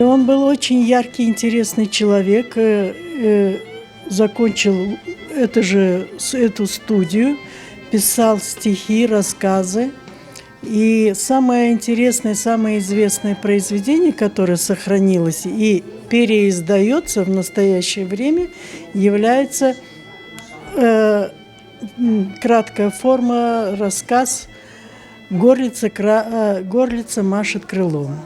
Он был очень яркий, интересный человек, закончил эту студию, писал стихи, рассказы. И самое интересное, самое известное произведение, которое сохранилось и переиздается в настоящее время, является краткая форма, рассказ «Горлица машет крылом».